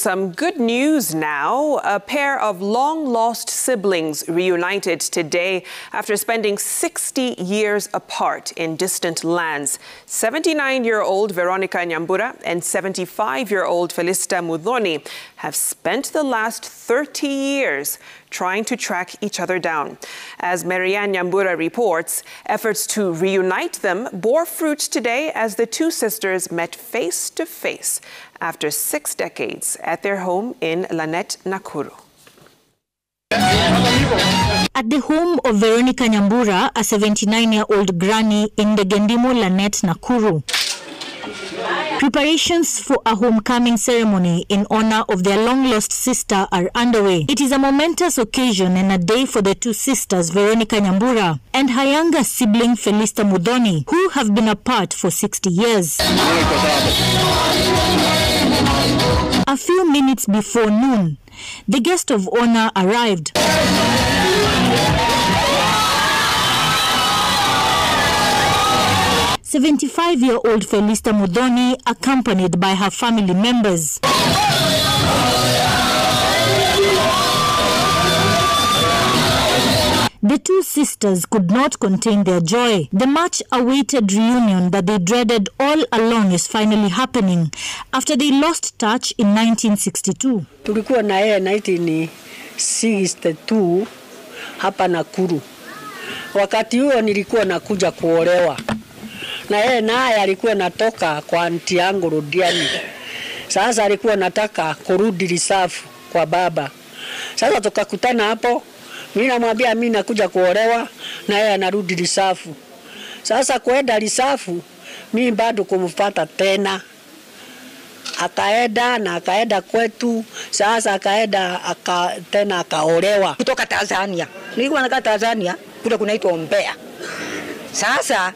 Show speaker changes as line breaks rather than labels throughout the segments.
some good news now. A pair of long-lost siblings reunited today after spending 60 years apart in distant lands. 79-year-old Veronicah Nyambura and 75-year-old Felister Muthoni have spent the last 30 years trying to track each other down. As Veronicah Nyambura reports, efforts to reunite them bore fruit today as the two sisters met face to face after 6 decades at their home in Lanet Nakuru.
At the home of Veronicah Nyambura, a 79-year-old granny in the Gendimo Lanet Nakuru, preparations for a homecoming ceremony in honor of their long-lost sister are underway. It is a momentous occasion and a day for the two sisters, Veronicah Nyambura and her younger sibling, Felister Muthoni, who have been apart for 60 years. A few minutes before noon, the guest of honor arrived. 75-year-old Felister Muthoni, accompanied by her family members. The two sisters could not contain their joy. The much-awaited reunion that they dreaded all along is finally happening after they lost touch in 1962.
Tulikuwa na yeye 1962 hapa Nakuru. Wakati huo nilikuwa nakuja kuolewa. Na yeye naye alikuwa natoka kwa aunti yangu Rudiani. Sasa alikuwa nataka kurudi risafu kwa baba. Sasa tukakutana hapo. Mimi namwambia mimi nakuja kuolewa na yeye anarudi risafu. Sasa kwenda risafu mimi bado kumfuata tena. Akaenda kwetu. Sasa akaenda tena akaolewa
kutoka Tanzania. Nilikuwa nakaa Tanzania kule kunaitwa Mbeya. Sasa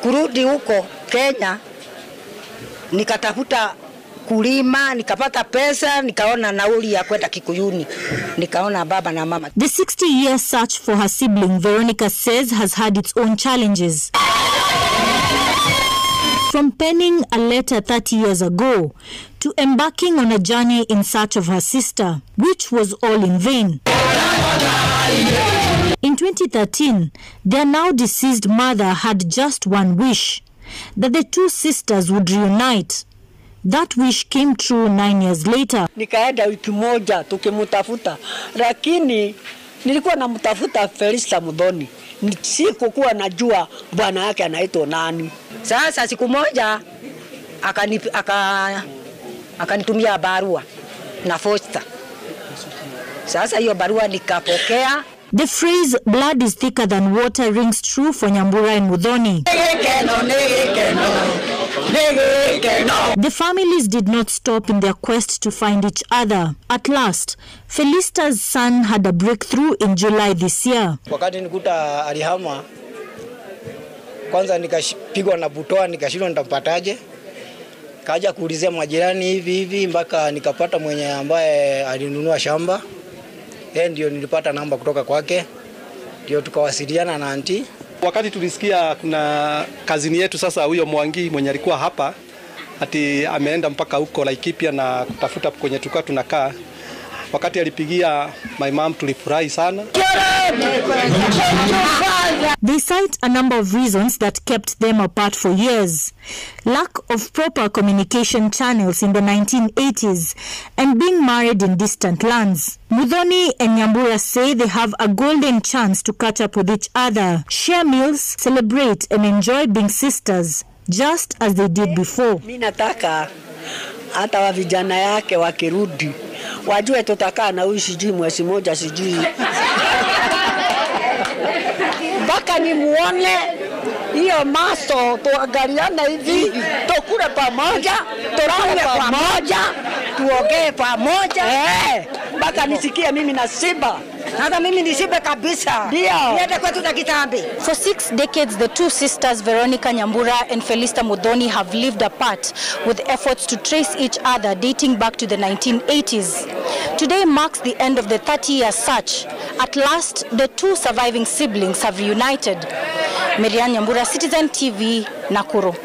kurudi huko Kenya nikatafuta kulima, nikapata pesa, nikaona nauli ya kwenda Kikuyuni, nikaona baba na mama.
The 60-year search for her sibling, Veronicah says, has had its own challenges. From penning a letter 30 years ago to embarking on a journey in search of her sister, which was all in vain. In 2013, their now deceased mother had just one wish, that the two sisters would reunite. That wish came true 9 years later.
Nikaenda wiki moja tukimtafuta, lakini nilikuwa namtafuta Felister Muthoni. Sikuwa najua bwana yake anaitwa nani.
Sasa siku moja akanitumia barua na posta. Sasa hiyo barua nikapokea.
The phrase "blood is thicker than water" rings true for Nyambura and Muthoni. The families did not stop in their quest to find each other. At last, Felister's son had a breakthrough in July this year.
Wakati nikuta alihama, kwanza nikapigwa na butoa, nikashindwa nitampataje. Kaja kuulizia majirani hivi mpaka nikapata mwenye ambaye alinunua shamba. Ndio nilipata namba kutoka kwake, ndio tukawasiliana na aunti.
Wakati tulisikia kuna kazini yetu sasa, huyo Mwangi mwenye alikuwa hapa ati ameenda mpaka huko Laikipia na kutafuta kwenye tulikuwa tunakaa. Wakati alipigia my mom, tulifurahi sana.
They cite a number of reasons that kept them apart for years. Lack of proper communication channels in the 1980s and being married in distant lands. Muthoni and Nyambura say they have a golden chance to catch up with each other, share meals, celebrate and enjoy being sisters, just as they did before.
Mimi nataka hata wa vijana yake wakirudi wajue tutakaa na huyu sijui mwezi moja sijui. Baka ni muone hiyo maso tuangaliana hivi, tukule pamoja, tulale pamoja, tuongee pamoja. Baka nisikie mimi na Simba.
Hata mimi nisibe kabisa. Niende kwetu na kitambi.
For 6 decades, the two sisters, Veronicah Nyambura and Felister Muthoni, have lived apart with efforts to trace each other dating back to the 1980s. Today marks the end of the 30-year search. At last, the two surviving siblings have reunited. Veronicah Nyambura, Citizen TV, Nakuru.